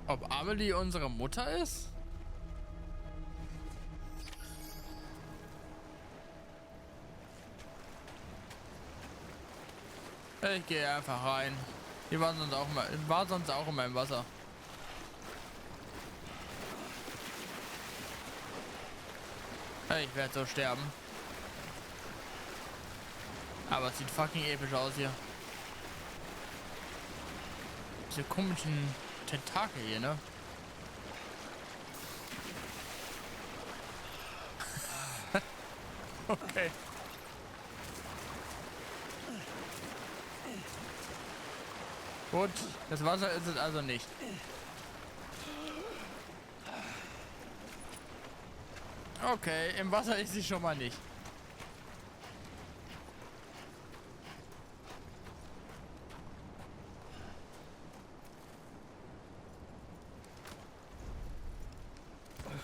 Ob Amelie unsere Mutter ist? Ich gehe einfach rein. Die waren sonst auch mal, war sonst auch immer im Wasser. Ich werde so sterben. Aber es sieht fucking episch aus hier. Diese komischen Tentakel hier, ne? Okay. Gut, das Wasser ist es also nicht. Okay, im Wasser ist sie schon mal nicht.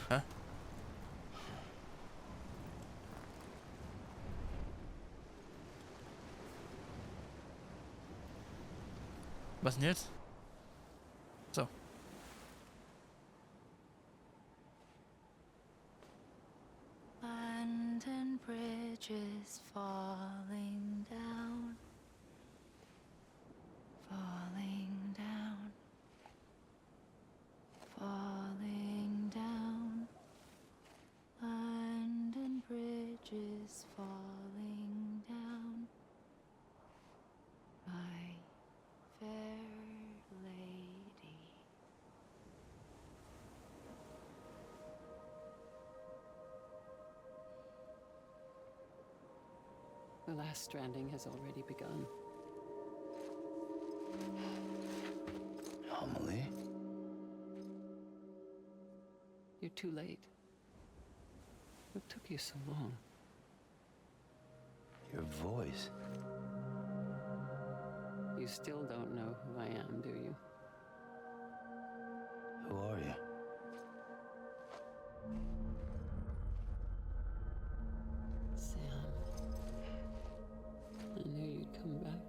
Hä? Was denn jetzt? So. London Bridge is falling down, falling down, falling down. London Bridge is falling down, my fair lady. The last stranding has already begun. Amelie? You're too late. What took you so long? Your voice. You still don't know who I am, do you? Who are you? Sam. I knew you'd come back.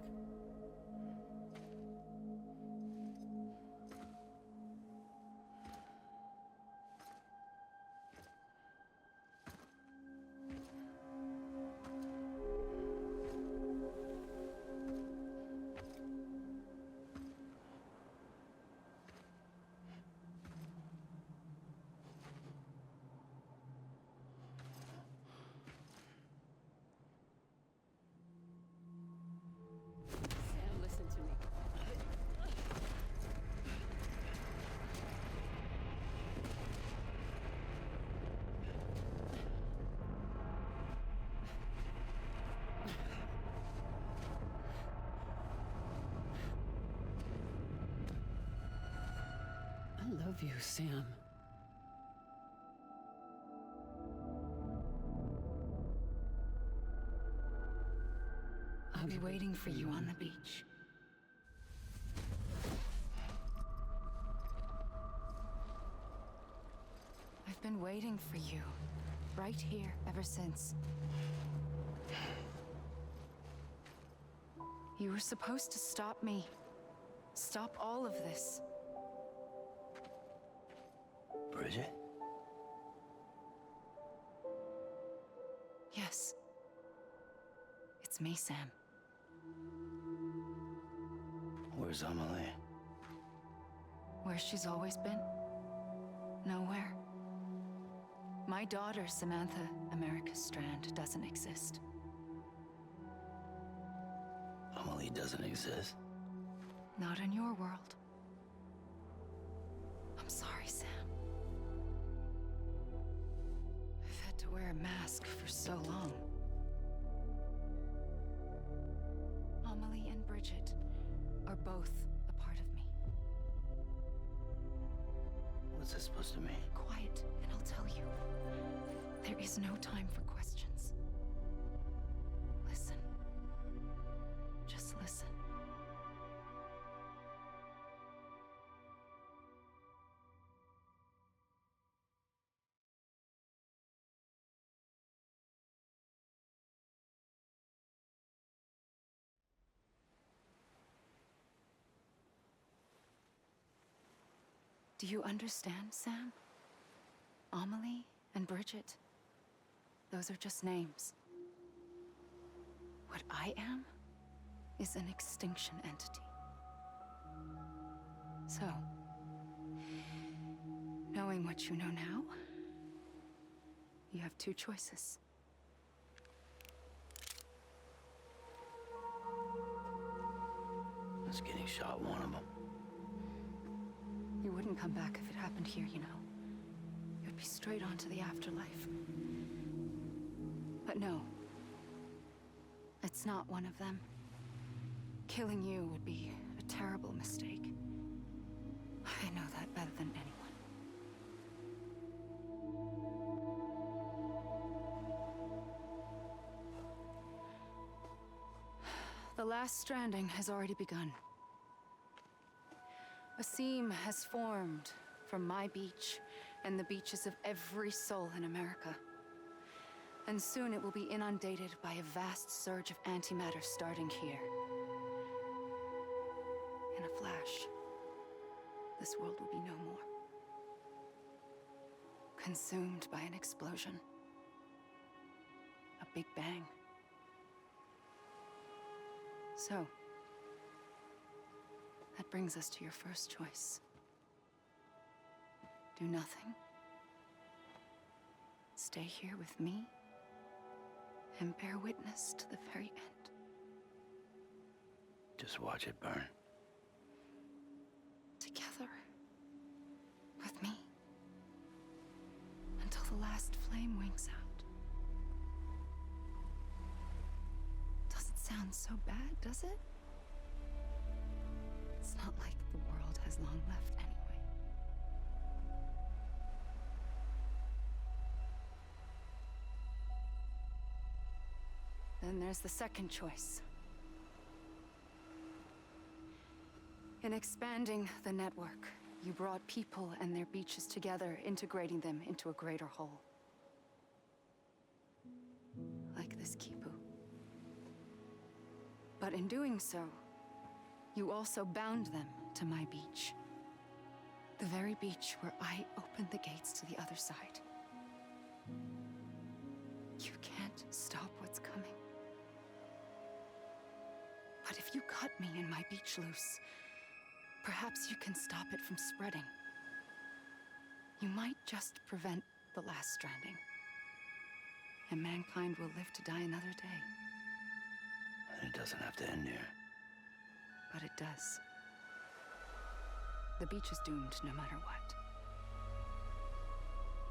Sam, listen to me. I love you, Sam. I'll be waiting for you on the beach. I've been waiting for you, right here, ever since. You were supposed to stop me. Stop all of this. Bridget? Yes. It's me, Sam. Where's Amelie? Where she's always been? Nowhere. My daughter, Samantha America Strand, doesn't exist. Amelie doesn't exist. Not in your world. I'm sorry, Sam. I've had to wear a mask for so long. Amelie and Bridget are both a part of me. What's this supposed to mean? Quiet, and I'll tell you. There is no time for questions. Listen. Just listen. Do you understand, Sam? Amelie and Bridget. Those are just names. What I am is an extinction entity. So, knowing what you know now, you have two choices. Was getting shot one of them? You wouldn't come back if it happened here, you know. You'd be straight on to the afterlife. But no. It's not one of them. Killing you would be a terrible mistake. I know that better than anyone. The last stranding has already begun. A seam has formed from my beach and the beaches of every soul in America. And soon it will be inundated by a vast surge of antimatter starting here. In a flash, this world will be no more. Consumed by an explosion. A big bang. So, that brings us to your first choice. Do nothing. Stay here with me and bear witness to the very end. Just watch it burn. Together. With me. Until the last flame winks out. Doesn't sound so bad, does it? It's not like the world has long left anyway. Then there's the second choice. In expanding the network, you brought people and their beaches together, integrating them into a greater whole. Like this Kipu. But in doing so, you also bound them to my beach. The very beach where I opened the gates to the other side. You can't stop what's coming. But if you cut me and my beach loose, perhaps you can stop it from spreading. You might just prevent the last stranding. And mankind will live to die another day. And it doesn't have to end here. But it does. The beach is doomed no matter what.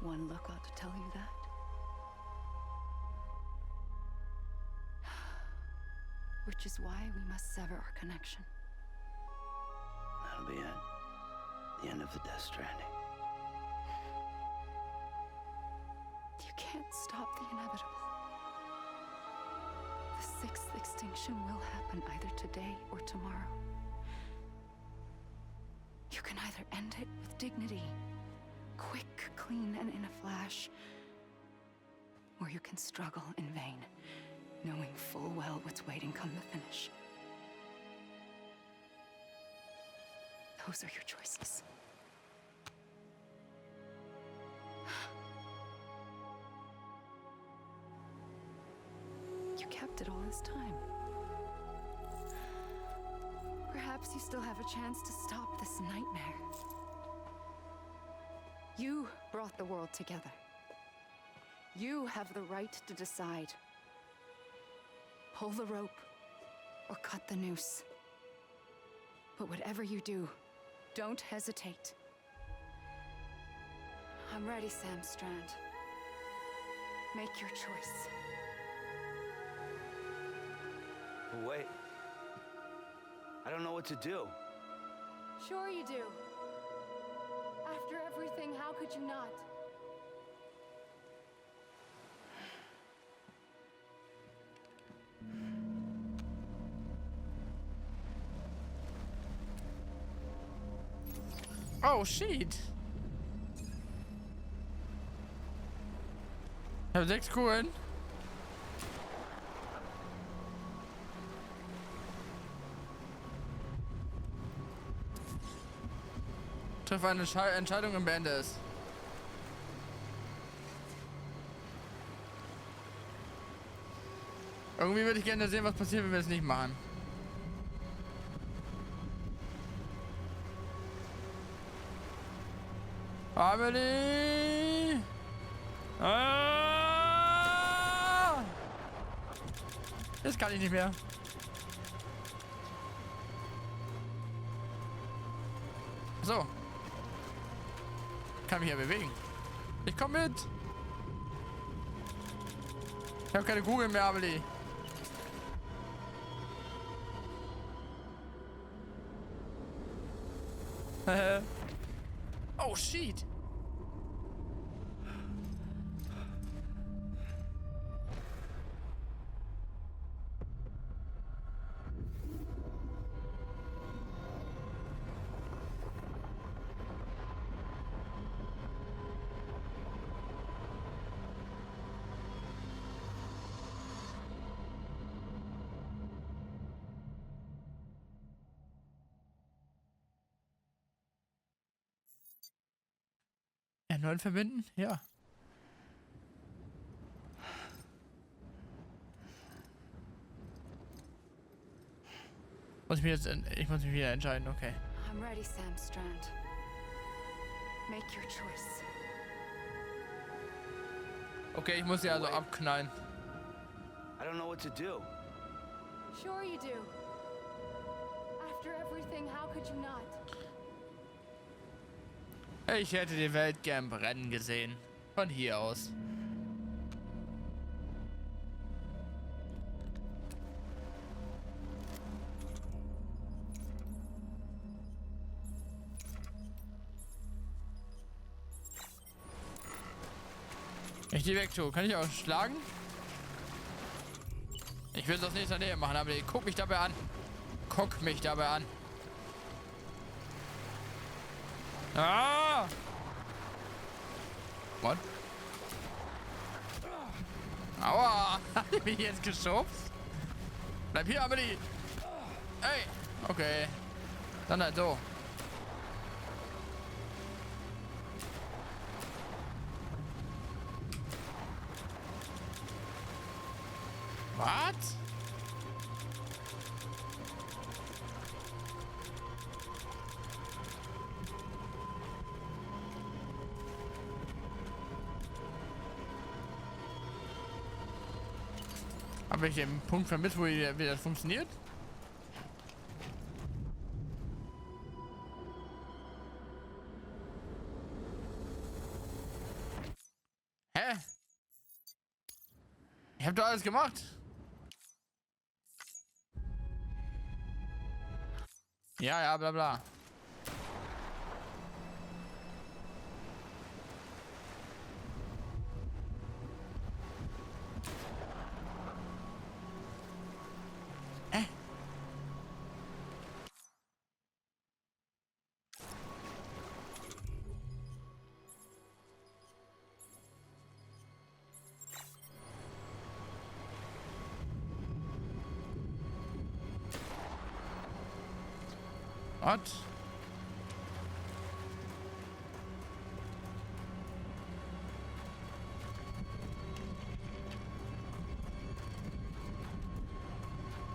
One look ought to tell you that. Which is why we must sever our connection. That'll be it. The end of the Death Stranding. You can't stop the inevitable. The sixth extinction will happen either today or tomorrow. You can either end it with dignity, quick, clean, and in a flash, or you can struggle in vain, knowing full well what's waiting come the finish. Those are your choices. You kept it all this time. Perhaps you still have a chance to stop this nightmare. You brought the world together. You have the right to decide. Pull the rope or cut the noose. But whatever you do, don't hesitate. I'm ready, Sam Strand. Make your choice. But wait. I don't know what to do. Sure you do. After everything, how could you not? Oh shit. Ja, 6 Kugeln. Triff eine Entscheidung und beende es. Irgendwie würde ich gerne sehen, was passiert, wenn wir es nicht machen. Family! Ah! Das kann ich nicht mehr. So. Kann mich ja bewegen. Ich komme mit. Ich habe keine Kugel mehr, Amelie. Oh, shit. Erneut verbinden? Ja. Ich muss mich wieder entscheiden, okay. I'm ready, Sam Strand. Make your choice. Okay, ich muss sie also abknallen. I don't know what to do. Sure you do. After everything, how could you not? Ich hätte die Welt gern brennen gesehen. Von hier aus. Ich die wegtue. Kann ich auch schlagen? Ich will es aus nächster Nähe machen, aber guck mich dabei an. Guck mich dabei an. Ah! What? Aua! Hat die mich jetzt geschubst? Bleib hier, Amelie! Ey! Okay. Dann halt so. Was? Habe ich den Punkt vermisst, wie das funktioniert? Hä? Ich habe doch alles gemacht. Ja, ja, bla bla. Was?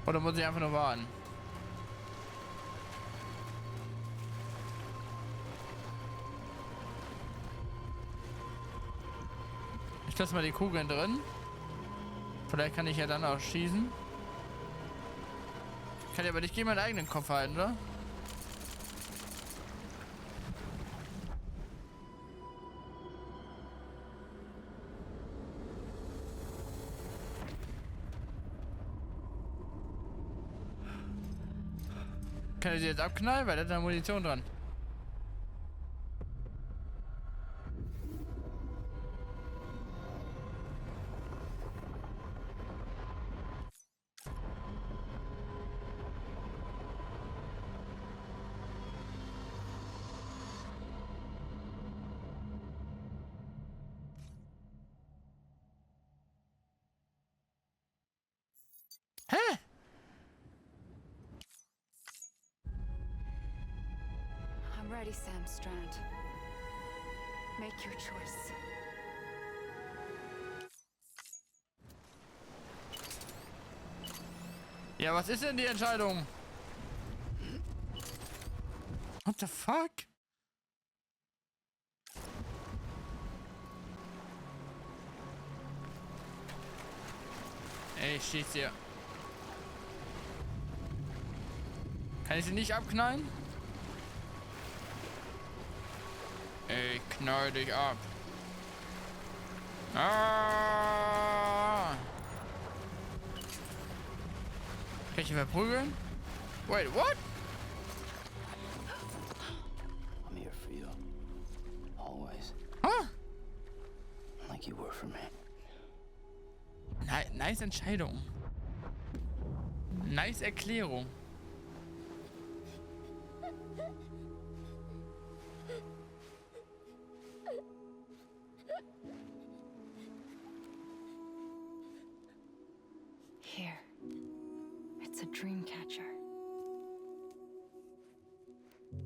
Oder muss ich einfach nur warten? Ich lasse mal die Kugeln drin. Vielleicht kann ich ja dann auch schießen. Ich kann ja aber nicht gegen meinen eigenen Kopf halten, oder? Kann ich sie jetzt abknallen? Weil da ist eine Munition dran. Hä? Alrighty, Sam Strand. Make your choice. Ja, was ist denn die Entscheidung? What the fuck? Ey, ich schieß hier. Kann ich sie nicht abknallen? Ey, ich knall dich ab. Ah! Kann ich ihn verprügeln? Wait, what? I'm here for you. Always. Huh? Like you were for me. Nice Entscheidung. Nice Erklärung. Here. It's a dream catcher.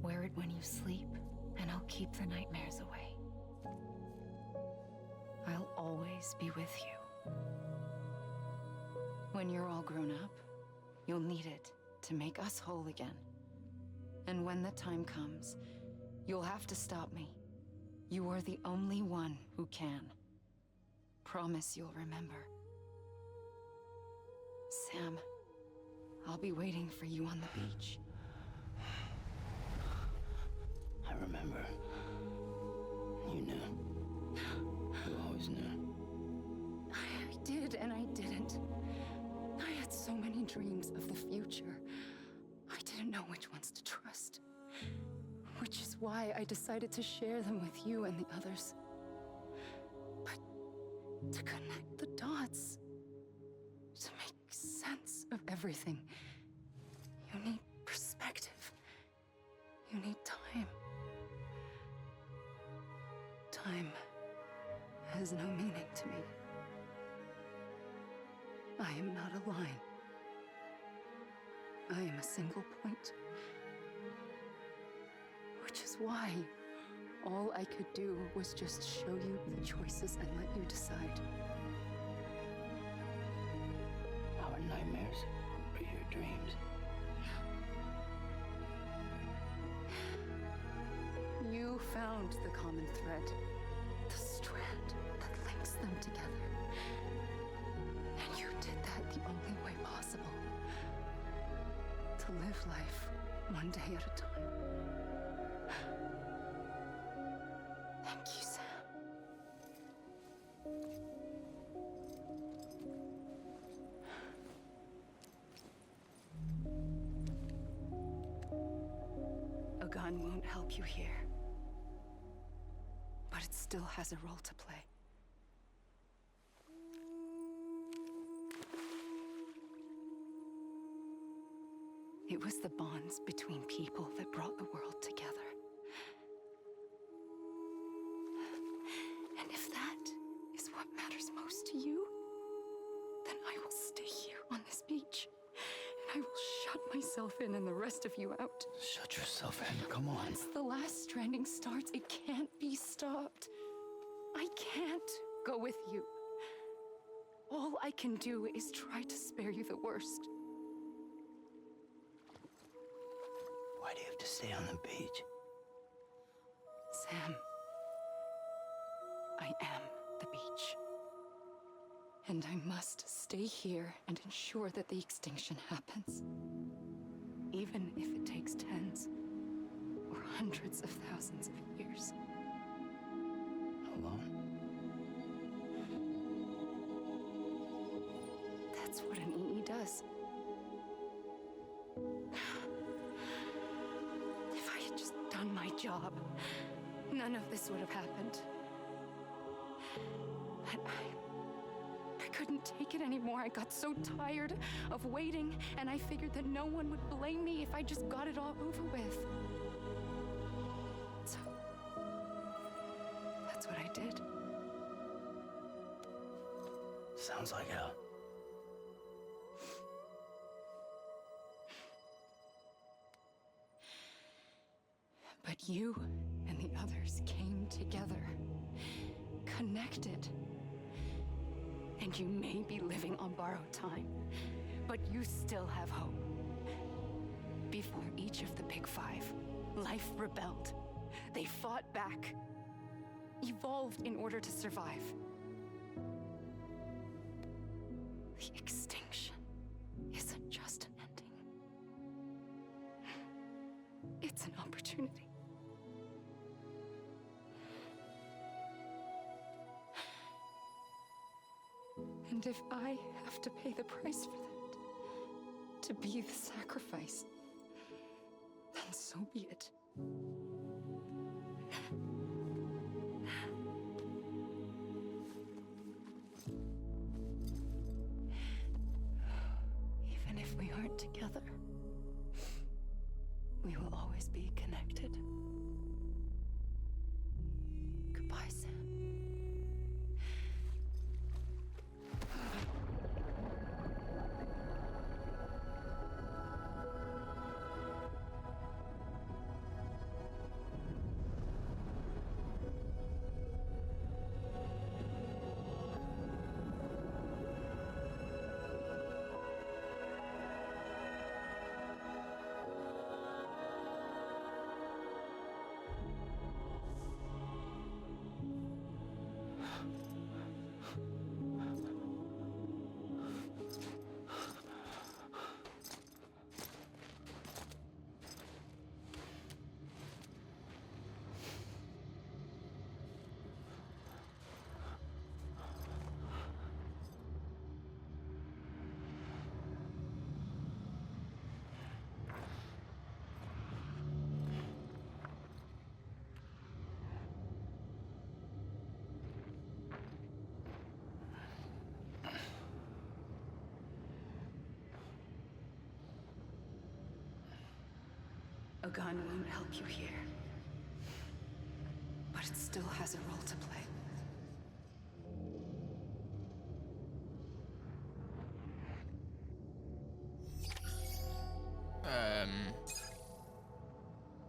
Wear it when you sleep, and I'll keep the nightmares away. I'll always be with you. When you're all grown up, you'll need it to make us whole again. And when the time comes, you'll have to stop me. You are the only one who can. Promise you'll remember. Sam, I'll be waiting for you on the beach. I remember. You knew. You always knew. I did and I didn't. I had so many dreams of the future. I didn't know which ones to trust. Which is why I decided to share them with you and the others. But to connect the dots, to make sense of everything, you need perspective. You need time. Time has no meaning to me. I am not a line. I am a single point. Which is why all I could do was just show you the choices and let you decide. Our nightmares are your dreams. You found the common thread, the strand that links them together. And you did that the only way possible. To live life one day at a time. Thank you, Sam. A gun won't help you here. But it still has a role to play. It was the bonds between people that brought the world together. And if that is what matters most to you, then I will stay here on this beach. And I will shut myself in and the rest of you out. Shut yourself in, come on. Once the last stranding starts, it can't be stopped. I can't go with you. All I can do is try to spare you the worst. Why do you have to stay on the beach? Sam, I am the beach. And I must stay here and ensure that the extinction happens. Even if it takes tens or hundreds of thousands of years. Alone? That's what an EE does. If I had just done my job, none of this would have happened. But I couldn't take it anymore. I got so tired of waiting, and I figured that no one would blame me if I just got it all over with. So, that's what I did. Sounds like hell. But You and the others came together, connected. And you may be living on borrowed time, but you still have hope. Before each of the Big Five, life rebelled. They fought back, evolved in order to survive. The extinction isn't just an ending. It's an opportunity. And if I have to pay the price for that, to be the sacrifice, then so be it. Even if we aren't together, we will always be connected. Goodbye, Sam. A gun won't help you here, but it still has a role to play.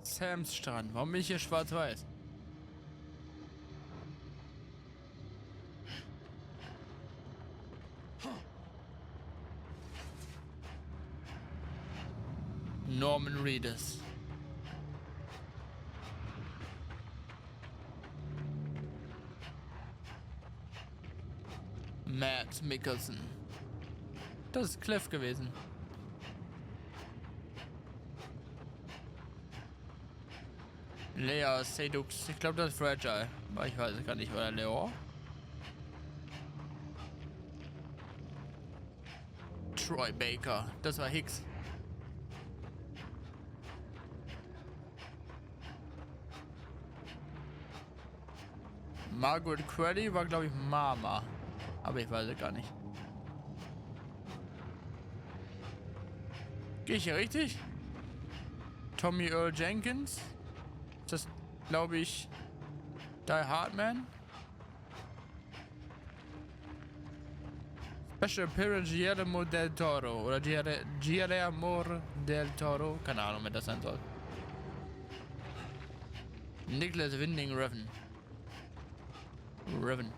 Sams Strand. Warum bin ich hier schwarz-weiß? Norman Reedus. Matt Mickelson. Das ist Cliff gewesen. Lea Seydoux. Ich glaube, das ist Fragile. Aber ich weiß es gar nicht, oder Leo? Troy Baker. Das war Hicks. Margaret Qualley war, glaube ich, Mama. Aber ich weiß es gar nicht. Gehe ich hier richtig? Tommy Earl Jenkins? Das, glaube ich, Die Hard Man? Special Appearance Guillermo del Toro. Oder Guillermo del Toro. Keine Ahnung, wer das sein soll. Nicholas Winding Refn. Willem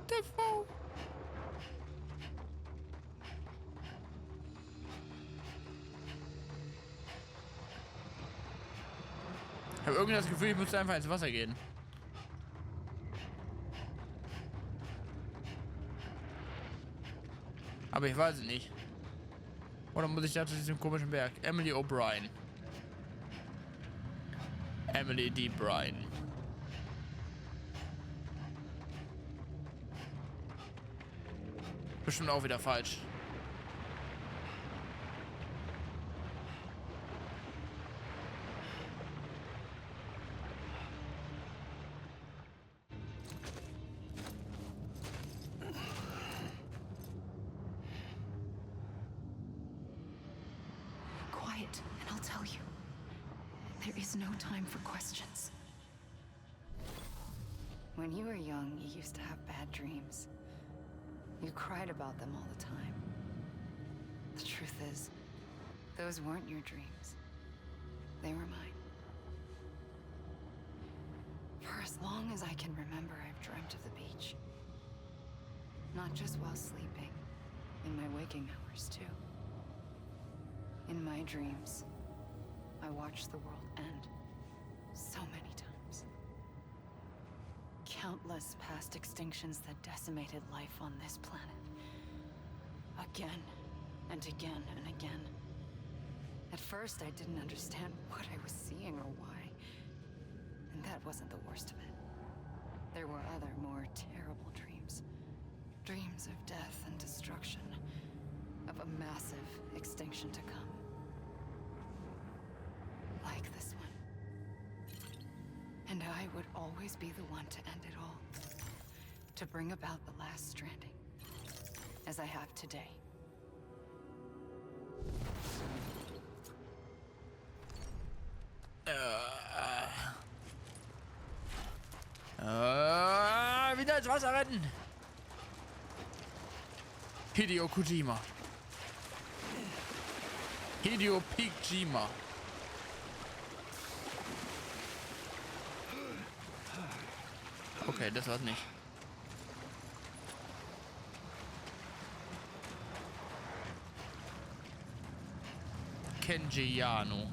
Dafoe. Ich habe irgendwie das Gefühl, ich müsste einfach ins Wasser gehen. Aber ich weiß es nicht. Oder muss ich da zu diesem komischen Berg? Emily O'Brien. Emily D. Bryan. Bestimmt auch wieder falsch. Quiet, and I'll tell you. There is no time for questions. When you were young, you used to have bad dreams. You cried about them all the time. The truth is, those weren't your dreams. They were mine. as long as I can remember, I've dreamt of the beach. Not just while sleeping, in my waking hours too. In my dreams, I watched the world end so many times. Countless past extinctions that decimated life on this planet. Again and again and again. At first, I didn't understand what I was seeing or why. And that wasn't the worst of it. There were other, more terrible dreams. Dreams of death and destruction. Of a massive extinction to come. Like this one. And I would always be the one to end it all. To bring about the last stranding. As I have today. Wieder ins Wasser retten. Hideo Kojima. Hideo Kojima. Okay, das war's nicht. Kenji Yano.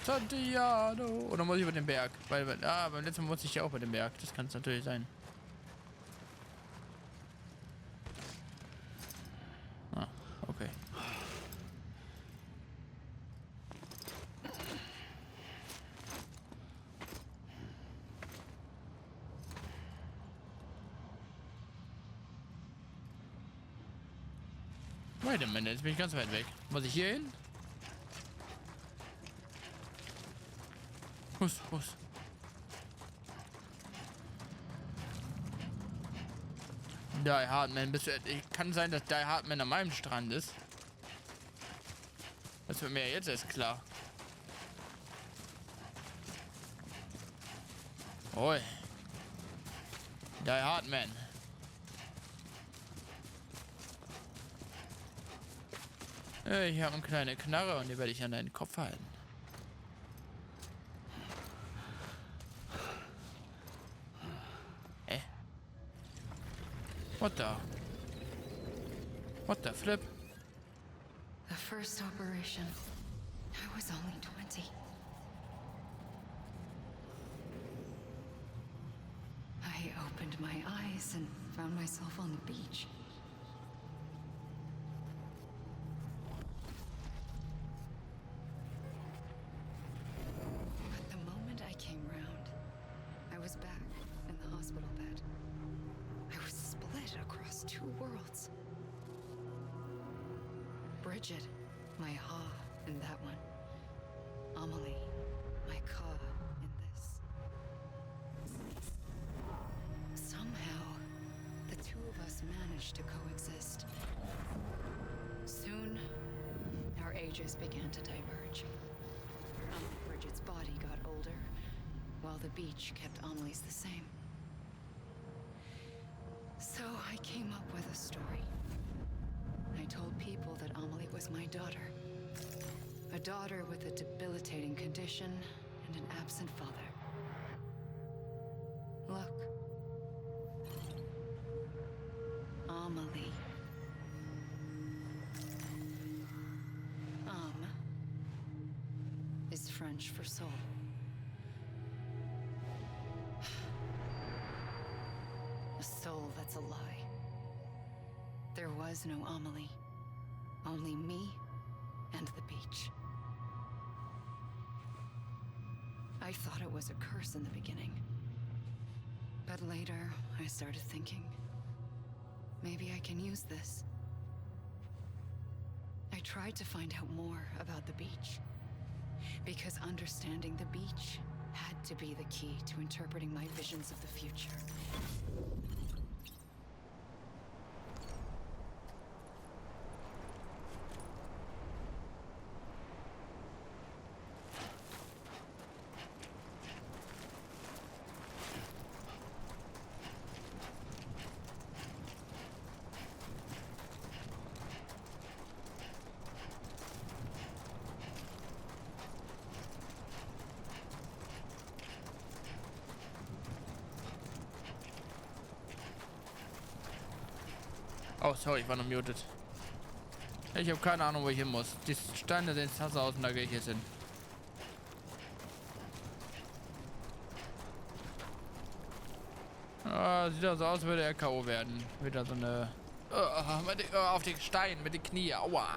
Santiano. Oder muss ich über den Berg? Weil, beim letzten Mal musste ich ja auch über den Berg. Das kann es natürlich sein. Ah, okay. Wait a minute, jetzt bin ich ganz weit weg. Muss ich hier hin? Muss. Die Hardman, kann sein, dass Die Hardman an meinem Strand ist. Das wird mir jetzt erst klar. Oi. Die Hardman. Ich habe eine kleine Knarre und die werde ich an deinen Kopf halten. What the flip? The first operation, I was only 20. I opened my eyes and found myself on the beach. But the moment I came round, I was back in the hospital bed. I was split across two worlds. Bridget, my Ha in that one. Amelie, my Ka in this. Somehow, the two of us managed to coexist. Soon, our ages began to diverge. Bridget's body got older, while the beach kept Amelie's the same. So I came up with a story. I told people that Amelie was my daughter. A daughter with a debilitating condition and an absent father. Look. Amelie. Is French for soul. A soul that's a lie. There was no Amelie. Only me and the beach. I thought it was a curse in the beginning. But later, I started thinking, maybe I can use this. I tried to find out more about the beach. Because understanding the beach had to be the key to interpreting my visions of the future. Oh, sorry, ich war noch muted. Ich habe keine Ahnung, wo ich hin muss. Die Steine sehen sass aus und da gehe ich jetzt hin. Ah, sieht auch so aus, würde er K.O. werden. Wieder so eine... auf den Stein, mit den Knie. Aua.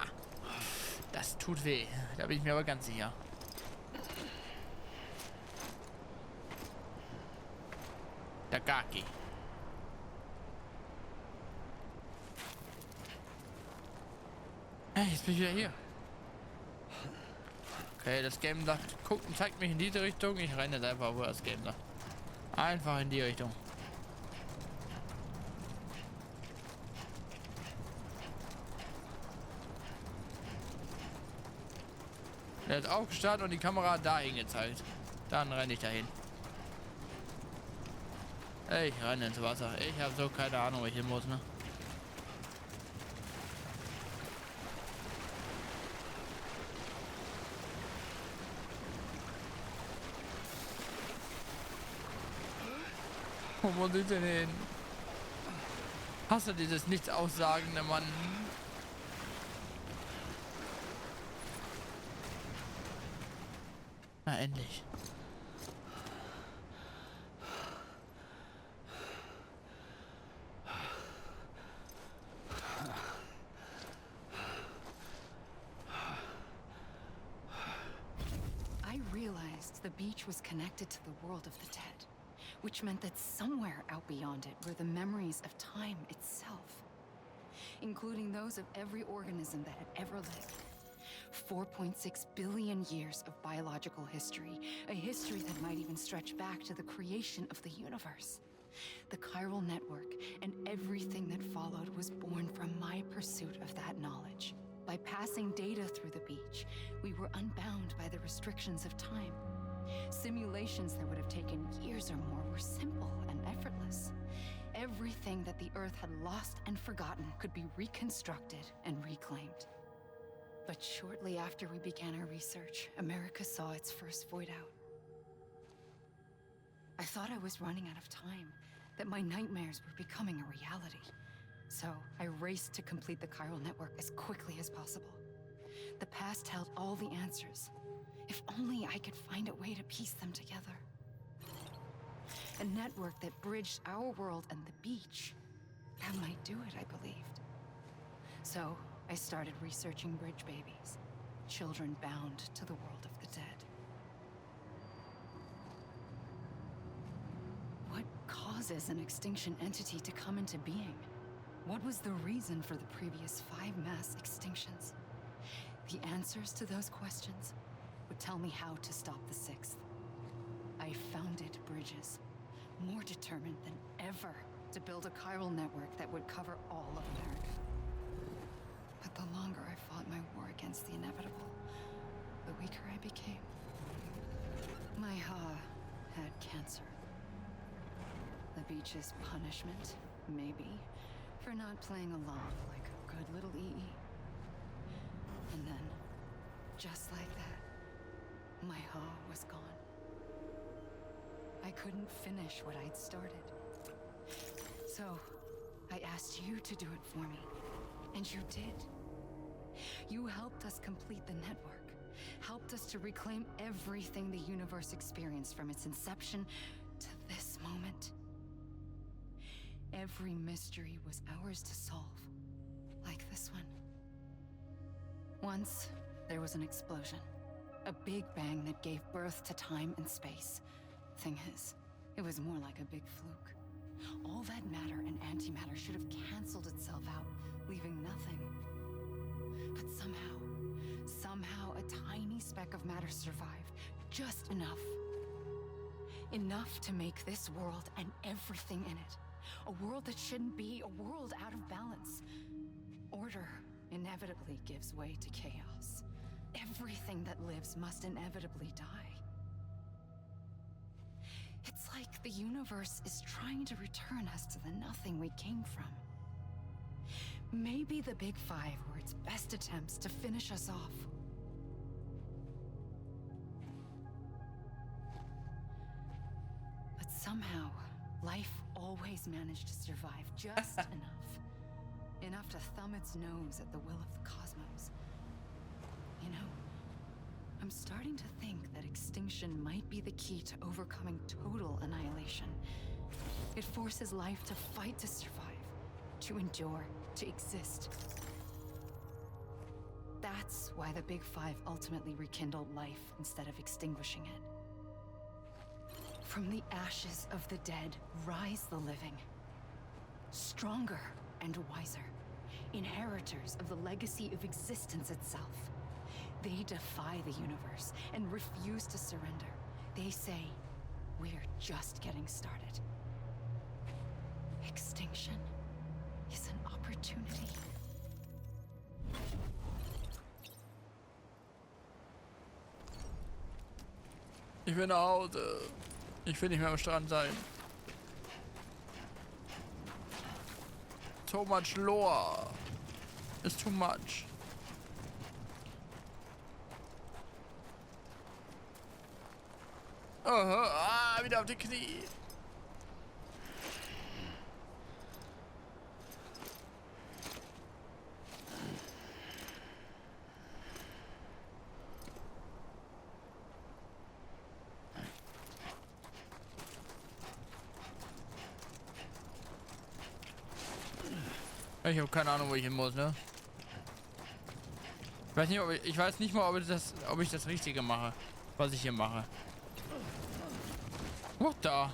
Das tut weh. Da bin ich mir aber ganz sicher. Der Gaki. Hey, jetzt bin ich wieder hier. Okay, das Game sagt, guckt und zeigt mich in diese Richtung. Ich renne jetzt einfach, wo das Game sagt. Einfach in die Richtung. Er ist aufgestartet und die Kamera dahin gezeigt. Dann renne ich dahin. Ich renne ins Wasser. Ich habe so keine Ahnung, wo ich hin muss, ne? Wo muss ich denn hin? Hast du dieses nichts aussagende Mann? Na, endlich. I realized the beach was connected to the world of the dead, which meant that somewhere out beyond it were the memories of time itself, including those of every organism that had ever lived. 4.6 billion years of biological history, a history that might even stretch back to the creation of the universe. The chiral network and everything that followed was born from my pursuit of that knowledge. By passing data through the beach, we were unbound by the restrictions of time. Simulations that would have taken years or more were simple and effortless. Everything that the Earth had lost and forgotten could be reconstructed and reclaimed. But shortly after we began our research, America saw its first void out. I thought I was running out of time, that my nightmares were becoming a reality. So I raced to complete the chiral network as quickly as possible. The past held all the answers. If only I could find a way to piece them together. A network that bridged our world and the beach. That might do it, I believed. So I started researching bridge babies, children bound to the world of the dead. What causes an extinction entity to come into being? What was the reason for the previous 5 mass extinctions? The answers to those questions would tell me how to stop the 6th. I founded bridges, more determined than ever to build a chiral network that would cover all of America. But the longer I fought my war against the inevitable, the weaker I became. My had cancer. The beach's punishment, maybe, for not playing along like a good little EE. And then, just like that, my was gone. I couldn't finish what I'd started. So, I asked you to do it for me, and you did. You helped us complete the network, helped us to reclaim everything the universe experienced from its inception to this moment. Every mystery was ours to solve, like this one. Once, there was an explosion. A big bang that gave birth to time and space. Thing is, it was more like a big fluke. All that matter and antimatter should have canceled itself out, leaving nothing. But somehow a tiny speck of matter survived. Just enough. Enough to make this world and everything in it. A world that shouldn't be, a world out of balance. Order inevitably gives way to chaos. Everything that lives must inevitably die. It's like the universe is trying to return us to the nothing we came from. Maybe the Big Five were its best attempts to finish us off. But somehow, life always managed to survive just enough. Enough to thumb its nose at the will of the cosmos. You know, I'm starting to think that extinction might be the key to overcoming total annihilation. It forces life to fight to survive, to endure, to exist. That's why the Big Five ultimately rekindled life instead of extinguishing it. From the ashes of the dead rise the living. Stronger and wiser. Inheritors of the legacy of existence itself. They defy the universe and refuse to surrender. They say, we're just getting started. Extinction is an opportunity. Ich will nach Hause. Ich will nicht mehr am Strand sein. So much lore. It's too much. Oh, wieder auf die Knie. Ich habe keine Ahnung, wo ich hin muss, ne? Ich weiß nicht mal, ob ich das Richtige mache, was ich hier mache. What da?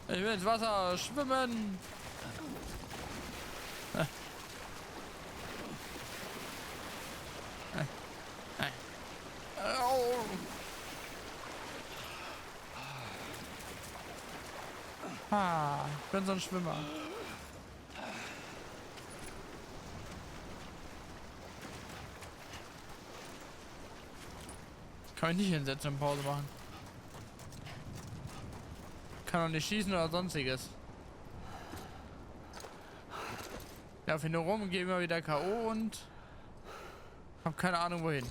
Ich will ins Wasser schwimmen. Ich bin so ein Schwimmer. Kann ich nicht hinsetzen und Pause machen. Kann auch nicht schießen oder sonstiges. Ich laufe hier nur rum und gehe immer wieder K.O. und hab keine Ahnung wohin.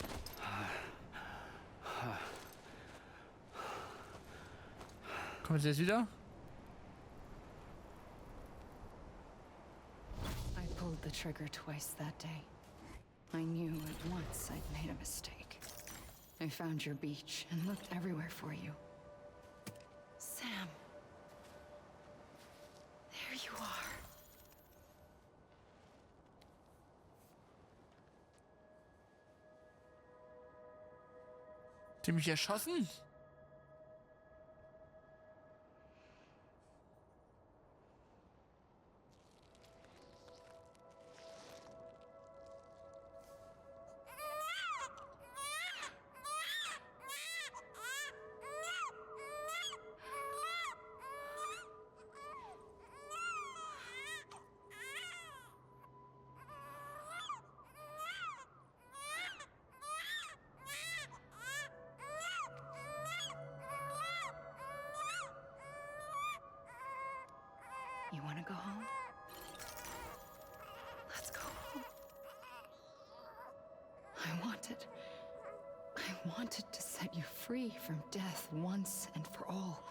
Kommt jetzt wieder? I pulled the trigger twice that day. I knew at once I'd made a mistake. I found your beach and looked everywhere for you. Sam. There you are. Die mich erschossen? You want to go home? Let's go home. I wanted to set you free from death once and for all.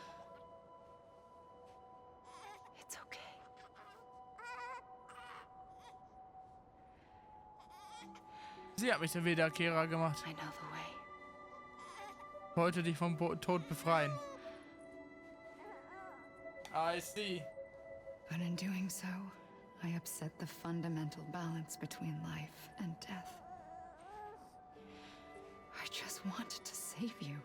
It's okay. Sie hat mich zum Wiederkehrer gemacht. I know the way. Wollte dich vom Tod befreien. I see. But in doing so, I upset the fundamental balance between life and death. I just wanted to save you.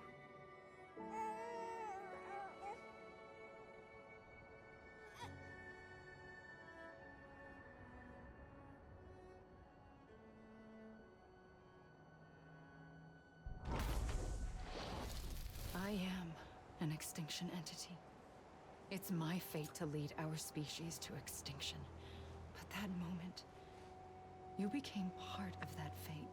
I am an extinction entity. It's my fate to lead our species to extinction. But that moment, you became part of that fate.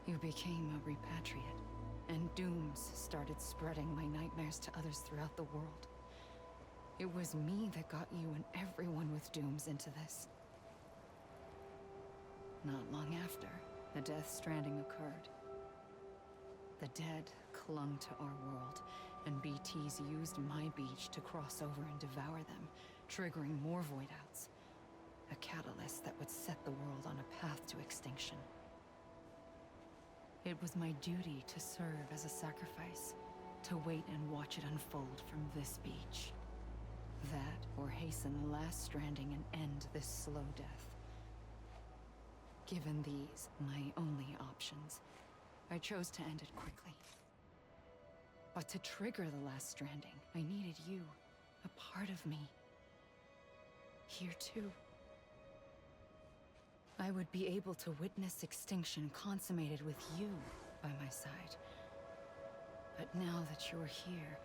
You became a repatriate, and dooms started spreading my nightmares to others throughout the world. It was me that got you and everyone with dooms into this. Not long after, the death stranding occurred. The dead clung to our world, and BTs used my beach to cross over and devour them, triggering more void-outs. A catalyst that would set the world on a path to extinction. It was my duty to serve as a sacrifice, to wait and watch it unfold from this beach. That, or hasten the last stranding and end this slow death. Given these, my only options, I chose to end it quickly. But to trigger the last stranding, I needed you, a part of me. Here too. I would be able to witness extinction consummated with you by my side. But now that you're here,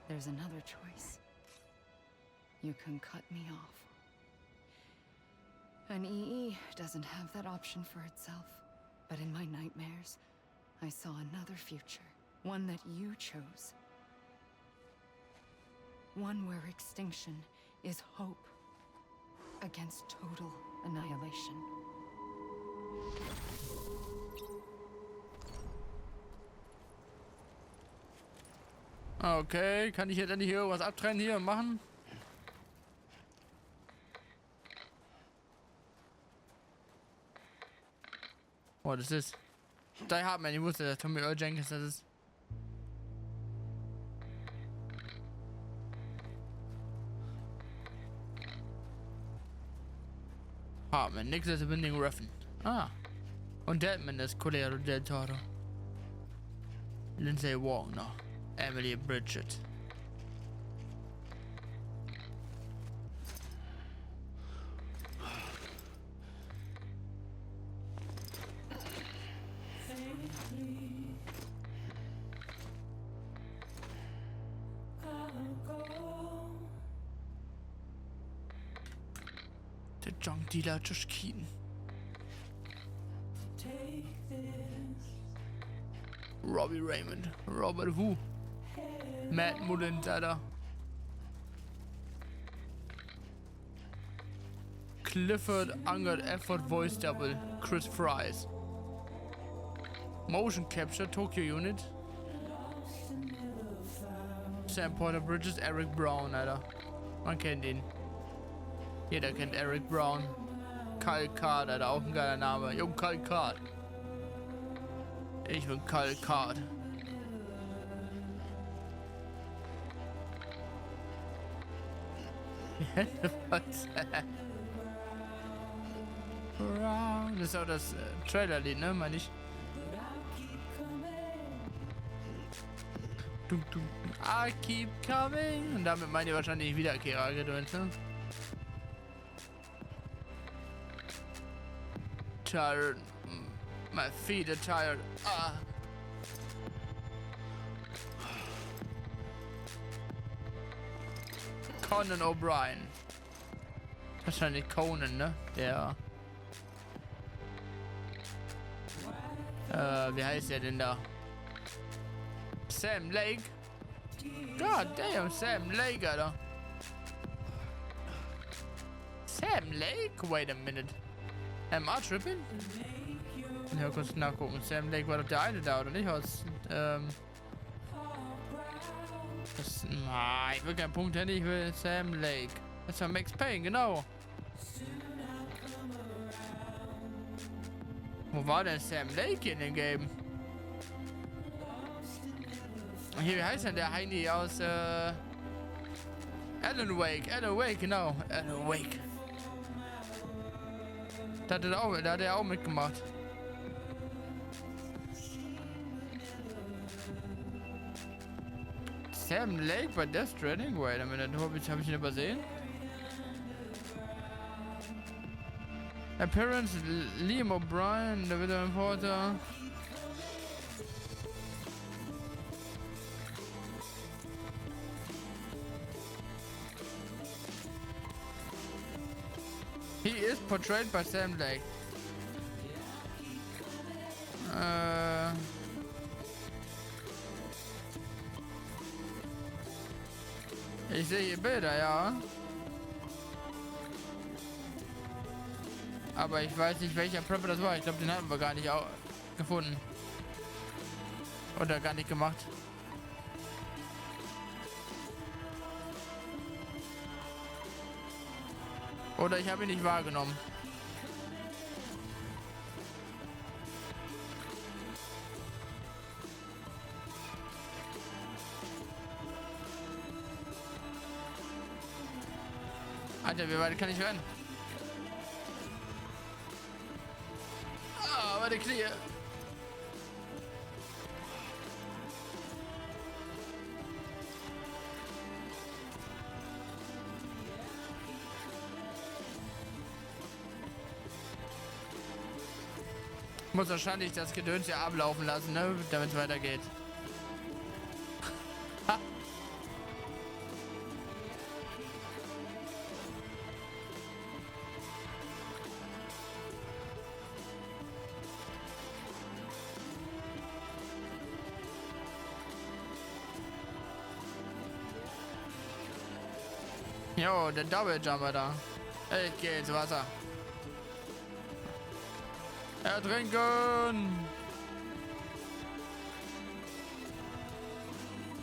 there's another choice. You can cut me off. An EE doesn't have that option for itself. But in my nightmares, I saw another future. One that you chose. One where extinction is hope against total annihilation. Okay, kann ich jetzt endlich hier irgendwas abtrennen hier und machen? Oh, das ist Die Hard Man, ich wusste, dass Tommy Earl Jenkins das ist. Hartman, Nicholas Winding Refn. Ah. Und Deadman ist Colero del Toro. Lindsay Wagner. Emily Bridget. Der Junk Dealer Josh Keaton. Robbie Raymond. Robert Wu. Matt Mullins, Alter. Clifford Unger Effort Voice Double. Chris Fries. Motion Capture Tokyo Unit. Sam Porter Bridges, Eric Brown, Alter. Man kennt ihn. Jeder kennt Eric Brown. Kyle Card, Alter, auch ein geiler Name. Jo, Kyle Card. Ich bin Kyle Card. Was? Das ist auch das Trailerlied, ne, meine ich. I keep coming. Und damit meint ihr wahrscheinlich Wiederkehrer gedöns, ne? Tired. My feet are tired. Ah. Conan O'Brien. Wahrscheinlich Conan, ne? Der. Wie heißt der denn da? Sam Lake. God damn, Sam Lake, Alter. Sam Lake? Wait a minute. Am I tripping? Ja, kurz nachgucken. Sam Lake war doch der eine da, oder nicht? Aus, ich will keinen Punkt, ich will Sam Lake. Das war Max Payne, genau. Wo war denn Sam Lake in dem Game? Hier, wie heißt denn der Heini aus, Alan Wake, genau. Alan Wake. Da hat er auch mitgemacht. Sam Lake bei Death Stranding? Wait a minute, hab ich ihn übersehen? Appearance Liam O'Brien, der Video Reporter. He is portrayed by Sam Lake. Ich sehe hier Bilder, ja. Aber ich weiß nicht, welcher Prepper das war. Ich glaube, den haben wir gar nicht gefunden. Oder gar nicht gemacht. Oder ich habe ihn nicht wahrgenommen. Alter, wie weit kann ich rennen? Ah, meine Knie. Muss wahrscheinlich das Gedöns ja ablaufen lassen, ne? Damit es weitergeht. Ha. Jo, der Double Jumper da. Ich gehe ins Wasser. Ertrinken!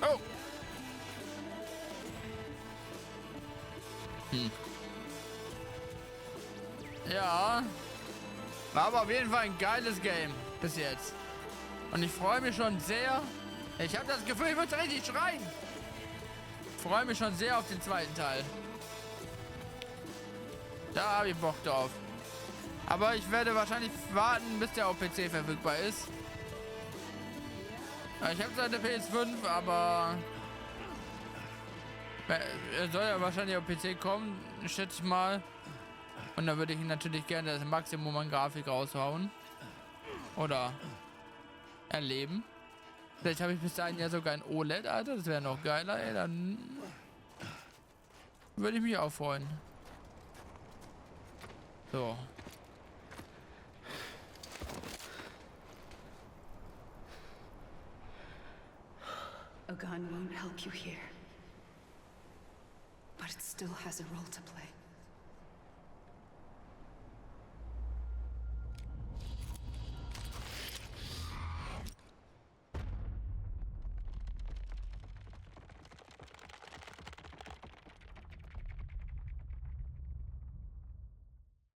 Oh! Ja. War aber auf jeden Fall ein geiles Game bis jetzt. Und ich freue mich schon sehr. Ich habe das Gefühl, ich muss richtig schreien. Ich freue mich schon sehr auf den zweiten Teil. Da habe ich Bock drauf. Aber ich werde wahrscheinlich warten, bis der auf PC verfügbar ist. Ich habe seine PS5, aber er soll ja wahrscheinlich auf PC kommen, schätze ich mal. Und da würde ich natürlich gerne das Maximum an Grafik raushauen. Oder erleben. Vielleicht habe ich bis dahin ja sogar ein OLED, Alter. Das wäre noch geiler, ey. Dann würde ich mich auch freuen. So. A gun won't help you here. But it still has a role to play.